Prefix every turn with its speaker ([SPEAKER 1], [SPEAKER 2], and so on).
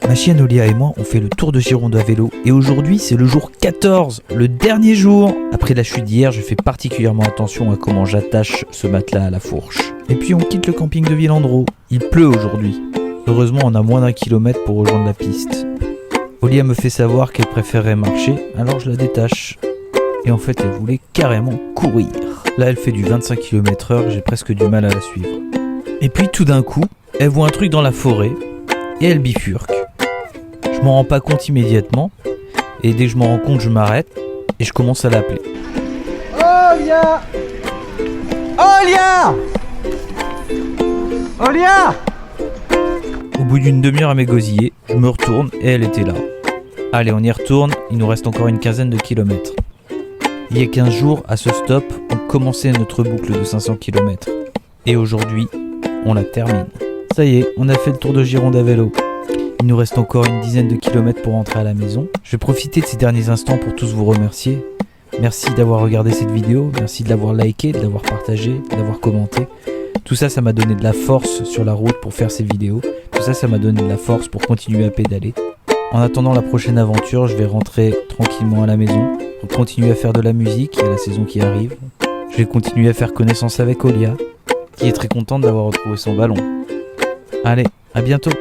[SPEAKER 1] Ma chienne Olia et moi, on fait le tour de Gironde à vélo et aujourd'hui c'est le jour 14, le dernier jour. Après la chute d'hier, je fais particulièrement attention à comment j'attache ce matelas à la fourche. Et puis on quitte le camping de Villandreau. Il pleut aujourd'hui. Heureusement, on a moins d'1 kilomètre pour rejoindre la piste. Olia me fait savoir qu'elle préférerait marcher, alors je la détache. Et en fait, elle voulait carrément courir. Là, elle fait du 25 km/h, j'ai presque du mal à la suivre. Et puis tout d'un coup, elle voit un truc dans la forêt et elle bifurque. Je m'en rends pas compte immédiatement et dès que je m'en rends compte, je m'arrête et je commence à l'appeler.
[SPEAKER 2] Olia! Olia! Olia!
[SPEAKER 1] Au bout d'une demi-heure à m'égosiller, je me retourne et elle était là. Allez, on y retourne, il nous reste encore une quinzaine de kilomètres. Il y a 15 jours, à ce stop, on commençait notre boucle de 500 km. Et aujourd'hui, on la termine. Ça y est, on a fait le tour de Gironde à vélo. Il nous reste encore une dizaine de kilomètres pour rentrer à la maison. Je vais profiter de ces derniers instants pour tous vous remercier. Merci d'avoir regardé cette vidéo, merci de l'avoir liké, de l'avoir partagé, de l'avoir commenté. Tout ça, ça m'a donné de la force sur la route pour faire ces vidéos. Tout ça, ça m'a donné de la force pour continuer à pédaler. En attendant la prochaine aventure, je vais rentrer tranquillement à la maison, pour continuer à faire de la musique, il y a la saison qui arrive. Je vais continuer à faire connaissance avec Olia, qui est très contente d'avoir retrouvé son ballon. Allez, à bientôt!